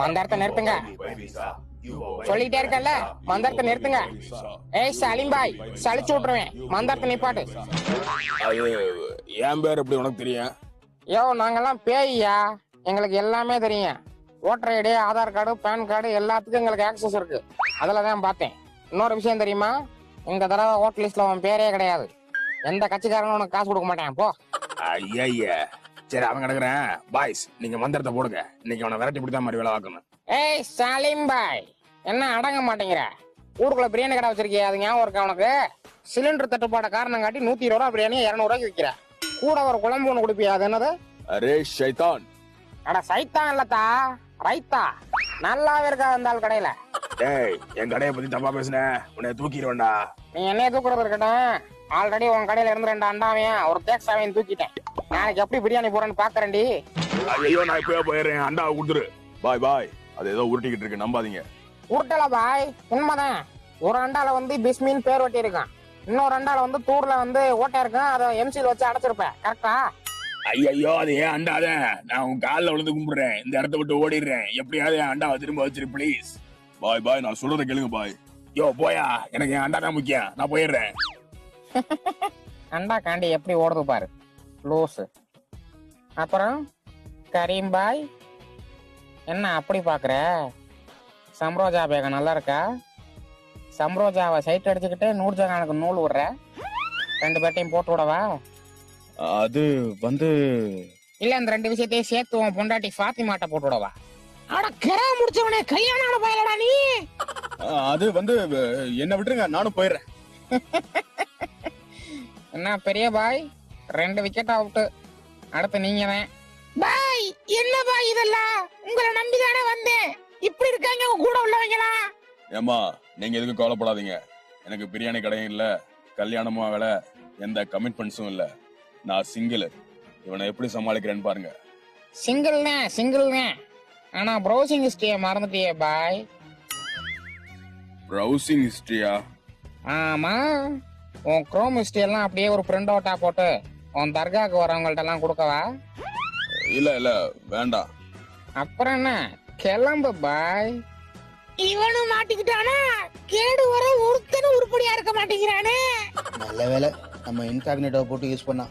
மந்தாரத்தை நிறுத்துங்க. சொல்லிட்டே இருக்கல, மந்தாரத்தை நிறுத்துங்க. ஏய் சலீம் பாய், சலிச்சு விட்டுருவேன். மந்தாரத்தை நிப்பாட்டு. என் பேர் எப்படி உனக்கு தெரியும்? யோ, நாங்கெல்லாம் பேய்யா, எங்களுக்கு எல்லாமே தெரியும். Voter ID, Aadhaar card, PAN card எல்லாத்துக்கும் எங்களுக்கு ஆக்சஸ் இருக்கு. அதில் தான் பார்த்தேன். இன்னொரு விஷயம் தெரியுமா, இந்த தடவை ஓட்டர் லிஸ்ட்ல உன் பேரே கிடையாது. எந்த கட்சிக்காரனும் உனக்கு காசு கொடுக்க மாட்டேன் போ. ஐயா சரி, அவன் கிடக்குறேன். பாய்ஸ், நீங்க மந்திரத்தை போடுங்க. இன்னைக்கு அவனை விரட்டி பிடித்தா மாதிரி வேலை பார்க்கணும். ஏய் சலீம் பாய், என்ன அடங்க மாட்டேங்கிற? ஊருக்குள்ள பிரியாணி கடை வச்சிருக்கியா? அது ஞாபகம் இருக்கா உனக்கு? சிலிண்டர் தட்டுப்பாட காரணம் காட்டி 120 ரூபா பிரியாணி 200 ரூபாய்க்கு விற்கிற. கூட ஒரு குழம்பு ஒண்ணு குடிப்பியா? அது என்னது? அரே ஷைத்தான். அட சைத்தான் இல்லத்தா, ரைத்தா. நல்லாவே இருக்கா அந்த ஆள் கடையில. டேய், என் கடையை பத்தி தப்பா பேசுன உன்னை தூக்கிடுவேன்டா. நீ என்னைய தூக்குறது இருக்கட்டும், ஆல்ரெடி உன் கடையில இருந்து 2 அண்டாவையும் ஒரு தேக்ஸாவையும் தூக்கிட்டேன். நாளைக்கு எப்படி பிரியாணி போறேன்னு பாக்குறேன்டி. ஐயோ, நான் இப்பவே போயிடுறேன். அண்டாவை கொடுத்துரு. பாய் பாய். அது ஏதோ உருட்டிக்கிட்டு இருக்கு, நம்பாதீங்க. உருட்டல பாய், உண்மைதான். ஒரு அண்டால வந்து பிஸ்மின்னு பேர் ஒட்டி இருக்கான், இன்னொரு அண்டால வந்து தூர்ல வந்து ஓட்டை இருக்கும். அதை எம்சியில் வச்சு அடைச்சிருப்பேன். கரெக்டா? ஐயோ, அது ஏன் அண்டாத? நான் உன் காலில் விழுந்து கும்பிடுறேன். இந்த இடத்த விட்டு ஓடிடுறேன். எப்படியாவது என் அண்டாவை திரும்ப வச்சிரு ப்ளீஸ். பாய் பாய், நான் சொல்றதை கேளுங்க பாய். யோ போயா, எனக்கு என் அண்டா தான் முக்கியம். நான் போயிடுறேன். அண்டா காண்டி எப்படி ஓடுது பாரு, லூசு. அப்புறம் கரீம் பாய், என்ன அப்படி பாக்குற? சம்ரோஜா பேகம் நல்லா இருக்கா? சம்ரோஜாவை சைட் அடிச்சுக்கிட்டு நூர்ஜஹானுக்கு நூல் விடுற. 2 பேர்ட்டையும் போட்டு விடவா? அது வந்து இல்ல, இந்த 2 விஷயத்தையும் சேர்த்து உன் பொண்டாட்டி ஃபாத்திமாட்ட போட்டு விடவா? அட கிரா முடிச்சவனே, கல்யாணம் பயலடா நீ. அது வந்து என்ன விட்டுருங்க, நானும் போயிடுறேன். என்ன பெரிய பாய், 2 விக்கெட் அவுட். அடுத்து நீங்க தான் பாய். என்ன பாய் இதெல்லாம்? உங்களை நம்பிதானே வந்தேன். இப்படி இருக்காங்க உங்க கூட உள்ளவங்களா? ஏமா, நீங்க எதுக்கு கவலைப்படாதீங்க. எனக்கு பிரியாணி கடையும் இல்ல, கல்யாணமும் ஆகல, எந்த கமிட்மெண்ட்ஸும் இல்ல. நான் சிங்கிள். இவனை எப்படி சமாளிக்கிறேன்னு பாருங்க. சிங்கிள் தான். ஆனா ப்ரௌசிங் ஹிஸ்டரியை மறந்துட்டியே பாய். ப்ரௌசிங் ஹிஸ்டரியா? ஆமா, உன் குரோம் ஹிஸ்டரி எல்லாம் அப்படியே ஒரு பிரிண்ட் அவுட்டா போட்டு உன் தர்காவுக்கு வரவங்கள்ட்ட எல்லாம் கொடுக்கவா? இல்ல வேண்டாம். அப்புறம் என்ன, கிளம்பு பாய். இவனும் மாட்டிக்கிட்டானா? கேடு வர ஒருத்தனும் உருப்படியா இருக்க மாட்டேங்கிறானே. நல்ல வேலை நம்ம இன்காக்னேட்டோ போட்டு யூஸ் பண்ணா